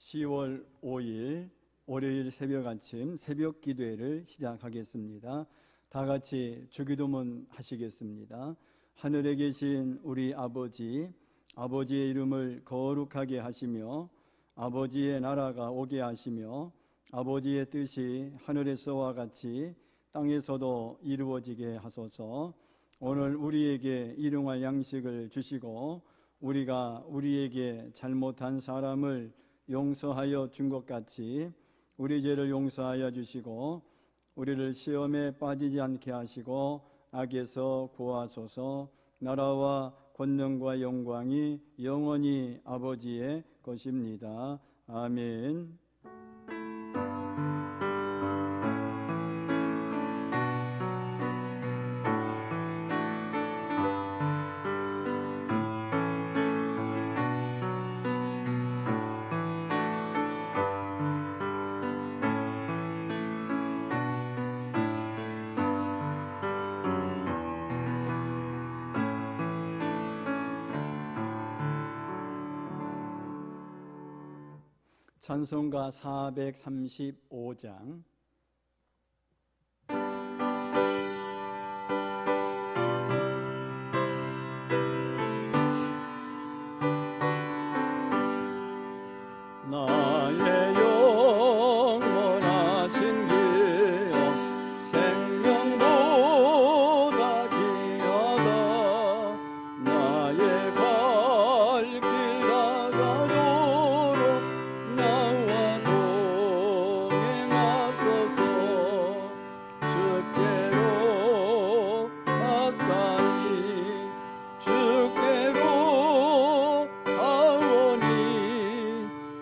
10월 5일 월요일 새벽 아침 새벽 기도회를 시작하겠습니다. 다 같이 주기도문 하시겠습니다. 하늘에 계신 우리 아버지, 아버지의 이름을 거룩하게 하시며 아버지의 나라가 오게 하시며 아버지의 뜻이 하늘에서와 같이 땅에서도 이루어지게 하소서. 오늘 우리에게 일용할 양식을 주시고 우리가 우리에게 잘못한 사람을 용서하여 준 것 같이 우리 죄를 용서하여 주시고 우리를 시험에 빠지지 않게 하시고 악에서 구하소서. 나라와 권능과 영광이 영원히 아버지의 것입니다. 아멘. 찬송가 435장. 나의 영원하신 기업 생명보다 귀하다. 나의 갈 길 다가도록 나와 동행하소서. 주께로 가까이 주께로 가오니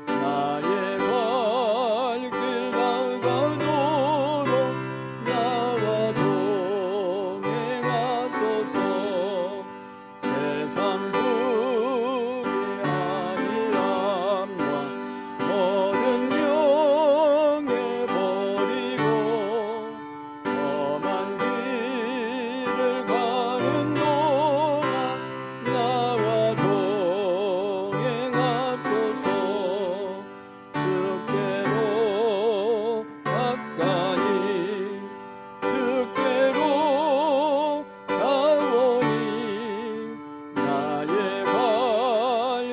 나의 갈 길 다가도록 나와 동행하소서. 세상 부귀 아니람과 모든 명예 버리고 험한 길을 가는 동안 나와 동행하소서. 주께로 가까이 주께로 가오니 나의 갈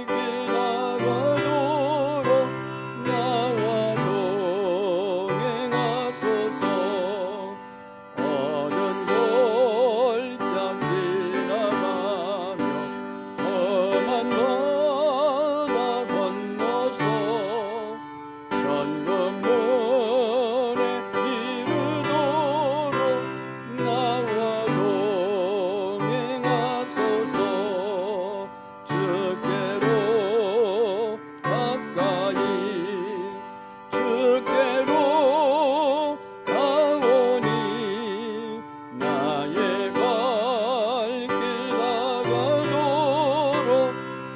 길 다가도록 나와 동행하소서. 어두운 골짜 지나가며 험한 바다 건너서 천국문에 이르도록 나와 동행하소서. 주께로 가까이 주께로 가오니 나의 갈 길 다가도록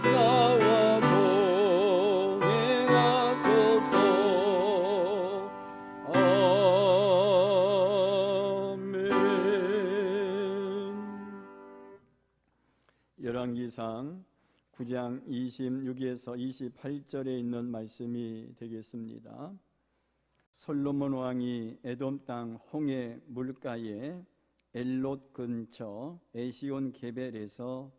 나와 동행하소서. 아멘. 열왕기상 9장 26에서 28절에 있는 말씀이 되겠습니다. 솔로몬 왕이 에돔 땅 홍해 물가에 엘롯 근처 에시온 게벨에서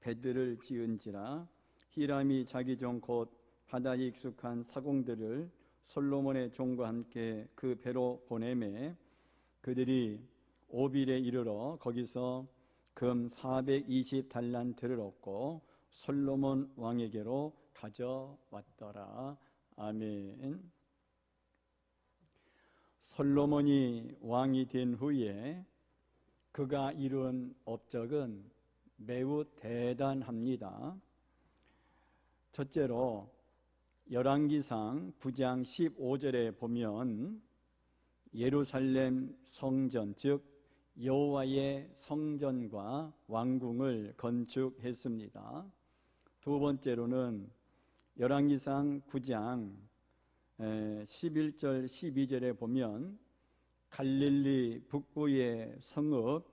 배들을 지은지라. 히람이 자기 종 곧 바다에 익숙한 사공들을 솔로몬의 종과 함께 그 배로 보내매 그들이 오빌에 이르러 거기서 금 420달란트를 얻고 솔로몬 왕에게로 가져왔더라. 아멘. 솔로몬이 왕이 된 후에 그가 이룬 업적은 매우 대단합니다. 첫째로 열왕기상 9장 15절에 보면 예루살렘 성전, 즉 여호와의 성전과 왕궁을 건축했습니다. 두 번째로는 열왕기상 9장 11절 12절에 보면 갈릴리 북부의 성읍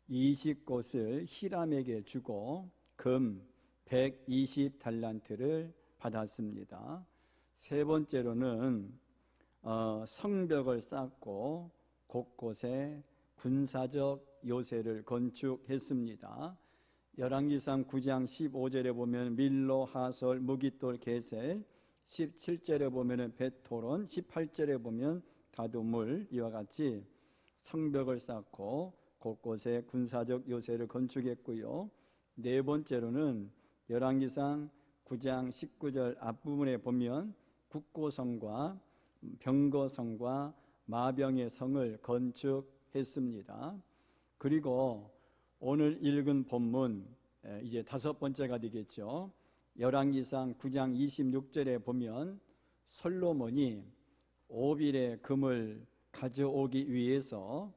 20곳을 히람에게 주고 금 120달란트를 받았습니다. 세 번째로는 성벽을 쌓고 곳곳에 군사적 요새를 건축했습니다. 열왕기상 9장 15절에 보면 밀로, 하솔, 무깃돌, 게셀, 17절에 보면 베토론, 18절에 보면 다두물, 이와 같이 성벽을 쌓고 곳곳에 군사적 요새를 건축했고요. 네 번째로는 열왕기상 9장 19절 앞부분에 보면 국고성과 병거성과 마병의 성을 건축했습니다. 그리고 오늘 읽은 본문, 이제 다섯 번째가 되겠죠. 열왕기상 9장 26절에 보면 솔로몬이 오빌의 금을 가져오기 위해서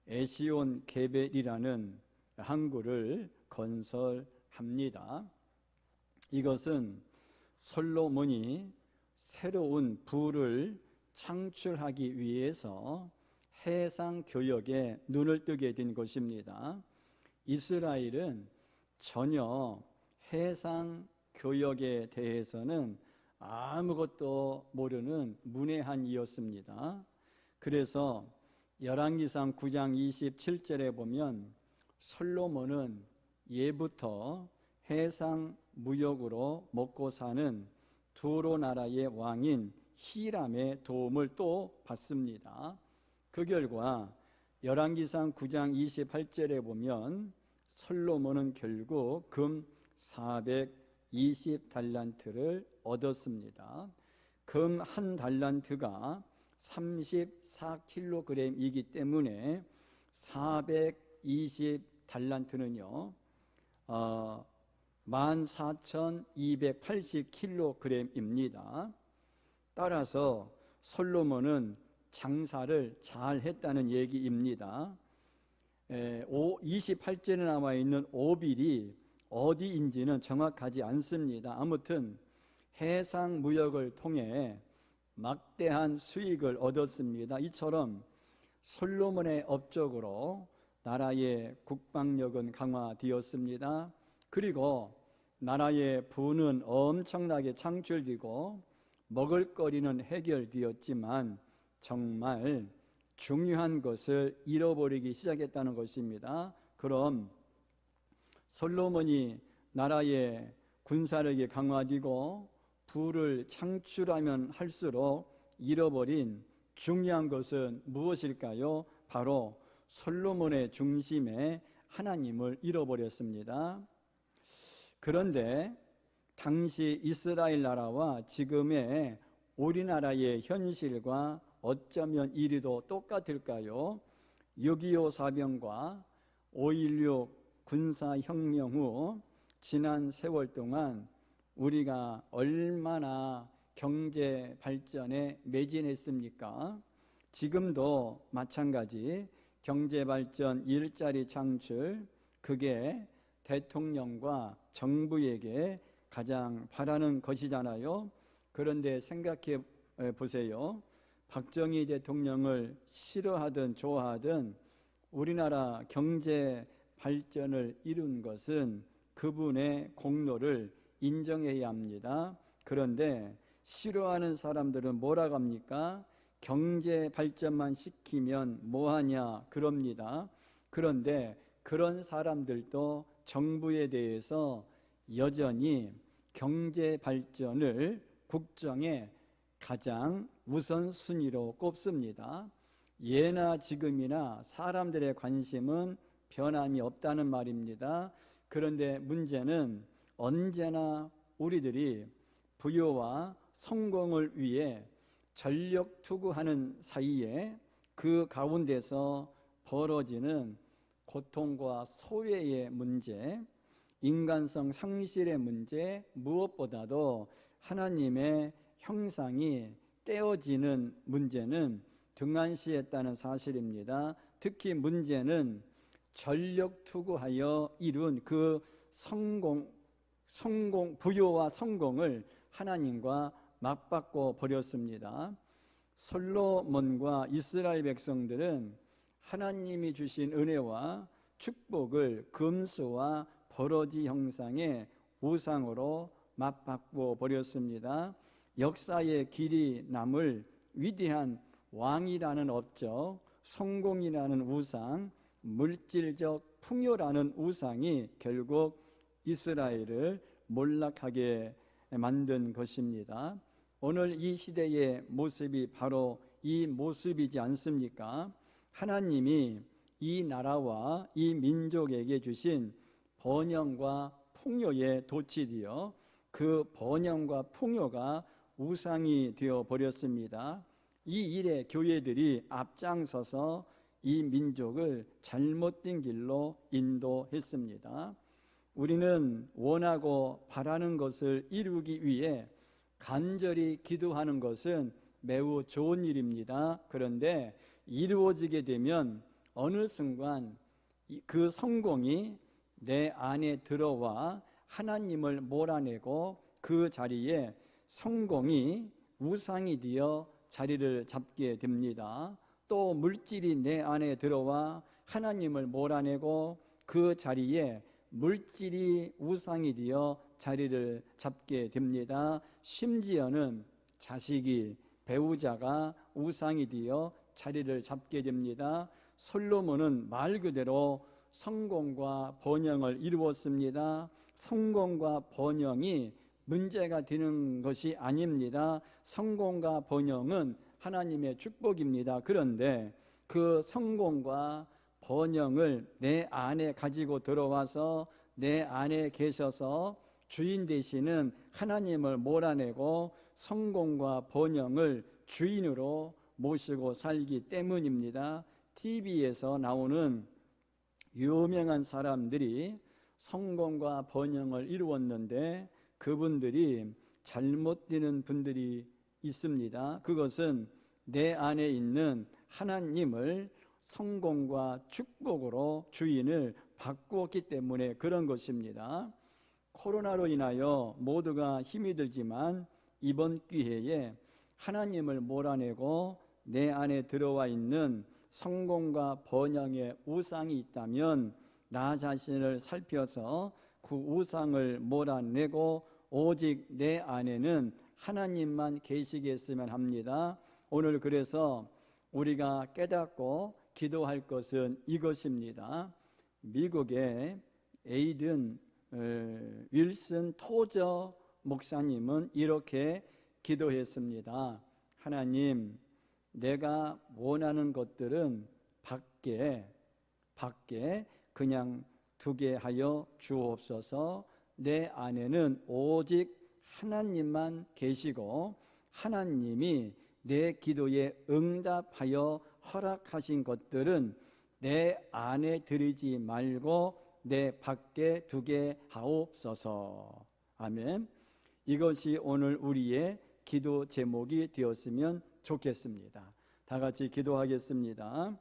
에시온 게벨이라는 항구를 건설합니다. 이것은 솔로몬이 새로운 부를 창출하기 위해서 해상 교역에 눈을 뜨게 된 것입니다. 이스라엘은 전혀 해상 교역에 대해서는 아무것도 모르는 문외한이었습니다. 그래서 열왕기상 9장 27절에 보면 솔로몬은 예부터 해상 무역으로 먹고 사는 두로 나라의 왕인 히람의 도움을 또 받습니다. 그 결과 열왕기상 9장 28절에 보면 솔로몬은 결국 금 420달란트를 얻었습니다. 금 한 달란트가 34kg이기 때문에 420달란트는요 14,280kg입니다. 따라서 솔로몬은 장사를 잘 했다는 얘기입니다. 28절에 나와 있는 오빌이 어디인지는 정확하지 않습니다. 아무튼 해상 무역을 통해 막대한 수익을 얻었습니다. 이처럼 솔로몬의 업적으로 나라의 국방력은 강화되었습니다. 그리고 나라의 부는 엄청나게 창출되고 먹을거리는 해결되었지만 정말 중요한 것을 잃어버리기 시작했다는 것입니다. 그럼 솔로몬이 나라의 군사력이 강화되고 부를 창출하면 할수록 잃어버린 중요한 것은 무엇일까요? 바로 솔로몬의 중심에 하나님을 잃어버렸습니다. 그런데 당시 이스라엘 나라와 지금의 우리나라의 현실과 어쩌면 이리도 똑같을까요? 6.25 사병과 5.16 군사혁명 후 지난 세월 동안 우리가 얼마나 경제 발전에 매진했습니까? 지금도 마찬가지 경제 발전, 일자리 창출, 그게 대통령과 정부에게 가장 바라는 것이잖아요. 그런데 생각해 보세요. 박정희 대통령을 싫어하든 좋아하든 우리나라 경제 발전을 이룬 것은 그분의 공로를 인정해야 합니다. 그런데 싫어하는 사람들은 뭐라고 합니까? 경제 발전만 시키면 뭐하냐 그럽니다. 그런데 그런 사람들도 정부에 대해서 여전히 경제 발전을 국정에 가장 우선순위로 꼽습니다. 예나 지금이나 사람들의 관심은 변함이 없다는 말입니다. 그런데 문제는 언제나 우리들이 부여와 성공을 위해 전력 투구하는 사이에 그 가운데서 벌어지는 고통과 소외의 문제, 인간성 상실의 문제, 무엇보다도 하나님의 형상이 깨어지는 문제는 등한시했다는 사실입니다. 특히 문제는 전력 투구하여 이룬 그 성공, 부요와 성공을 하나님과 맞바꿔 버렸습니다. 솔로몬과 이스라엘 백성들은 하나님이 주신 은혜와 축복을 금수와 버러지 형상의 우상으로 맞바꿔 버렸습니다. 역사의 길이 남을 위대한 왕이라는 업적, 성공이라는 우상, 물질적 풍요라는 우상이 결국 이스라엘을 몰락하게 만든 것입니다. 오늘 이 시대의 모습이 바로 이 모습이지 않습니까? 하나님이 이 나라와 이 민족에게 주신 번영과 풍요에 도취되어 그 번영과 풍요가 우상이 되어 버렸습니다. 이 일에 교회들이 앞장서서 이 민족을 잘못된 길로 인도했습니다. 우리는 원하고 바라는 것을 이루기 위해 간절히 기도하는 것은 매우 좋은 일입니다. 그런데 이루어지게 되면 어느 순간 그 성공이 내 안에 들어와 하나님을 몰아내고 그 자리에 성공이 우상이 되어 자리를 잡게 됩니다. 또 물질이 내 안에 들어와 하나님을 몰아내고 그 자리에 물질이 우상이 되어 자리를 잡게 됩니다. 심지어는 자식이, 배우자가 우상이 되어 자리를 잡게 됩니다. 솔로몬은 말 그대로 성공과 번영을 이루었습니다. 성공과 번영이 문제가 되는 것이 아닙니다. 성공과 번영은 하나님의 축복입니다. 그런데 그 성공과 번영을 내 안에 가지고 들어와서 내 안에 계셔서 주인 되시는 하나님을 몰아내고 성공과 번영을 주인으로 모시고 살기 때문입니다. TV에서 나오는 유명한 사람들이 성공과 번영을 이루었는데 그분들이 잘못되는 분들이 있습니다. 그것은 내 안에 있는 하나님을 성공과 축복으로 주인을 바꾸었기 때문에 그런 것입니다. 코로나로 인하여 모두가 힘이 들지만 이번 기회에 하나님을 몰아내고 내 안에 들어와 있는 성공과 번영의 우상이 있다면 나 자신을 살펴서 그 우상을 몰아내고 오직 내 안에는 하나님만 계시게 했으면 합니다. 오늘 그래서 우리가 깨닫고 기도할 것은 이것입니다. 미국의 에이든 윌슨 토저 목사님은 이렇게 기도했습니다. 하나님, 내가 원하는 것들은 밖에 그냥 두게 하여 주옵소서. 내 안에는 오직 하나님만 계시고 하나님이 내 기도에 응답하여 허락하신 것들은 내 안에 들이지 말고 내 밖에 두게 하옵소서. 아멘. 이것이 오늘 우리의 기도 제목이 되었으면 좋겠습니다. 다 같이 기도하겠습니다.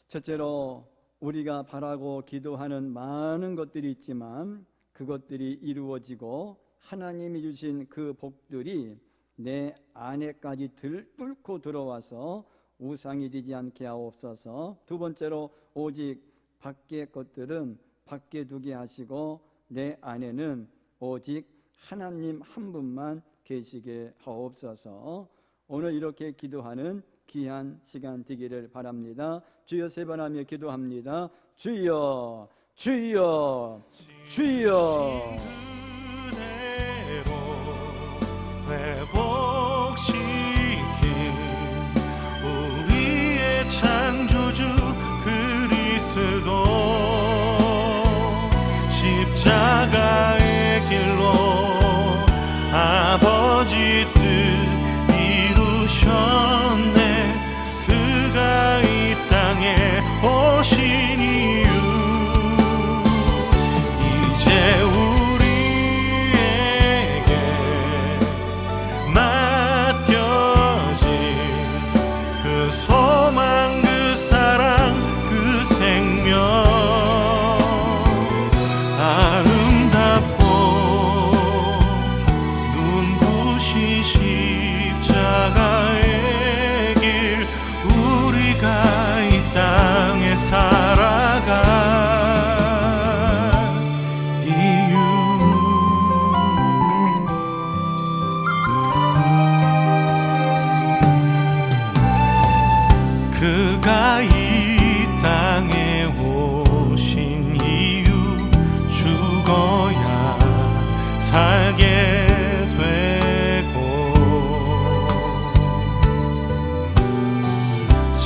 첫째로 우리가 바라고 기도하는 많은 것들이 있지만 그것들이 이루어지고 하나님이 주신 그 복들이 내 안에까지 뚫고 들어와서 우상이 되지 않게 하옵소서. 두 번째로 오직 밖의 것들은 밖에 두게 하시고 내 안에는 오직 하나님 한 분만 계시게 하옵소서. 오늘 이렇게 기도하는 귀한 시간 되기를 바랍니다. 주여 세 번 하며 기도합니다. 주여, 주여, 주여. 회복시킨 우리의 창조주 그리스도 십자가의 길로 아버지 뜻 이루셨네. 그가 이 땅에 오신 이유 이제 우리에게 맡겨진 그 소망 그 사랑 그 생명 아름답고 눈부신 십자가의 길 우리가 이 땅에 살아갈 이유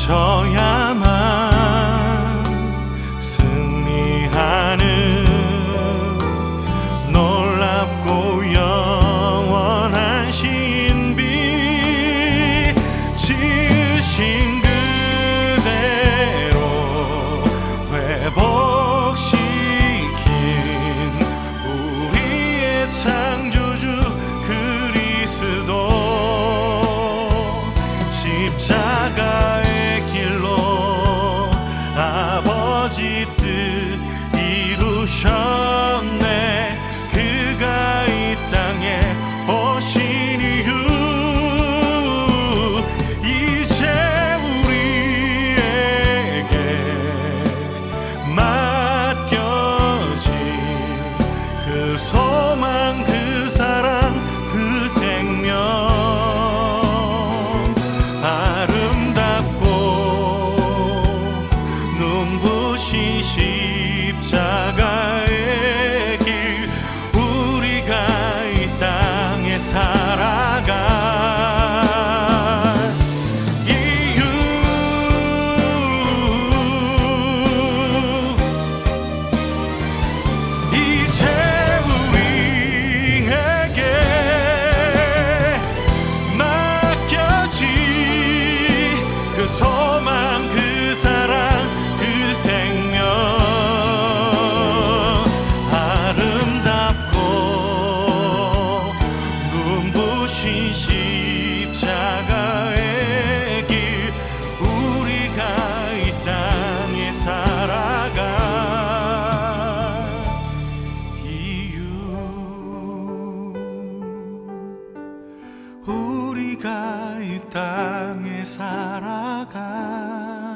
져야만 승리하는 놀랍고 영원한 신비 지으신 그대로 회복시킨 우리의 창조주 그리스도 십자가의 길로 아버지 뜻 이루셨네. 그가 이 땅에 오신 이유 이제 우리에게 맡겨진 그 소망 그 사랑 그 생명 아름답고 눈부신 십자가의 길 우리가 이 땅에 살아갈 이유 이제 우리에게 맡겨진 그 소망 그 사랑 그 생명 아름답고 눈부신 십자가의 길 우리가 이 땅에 살아갈 이유 우리가 이 땅에 살아갈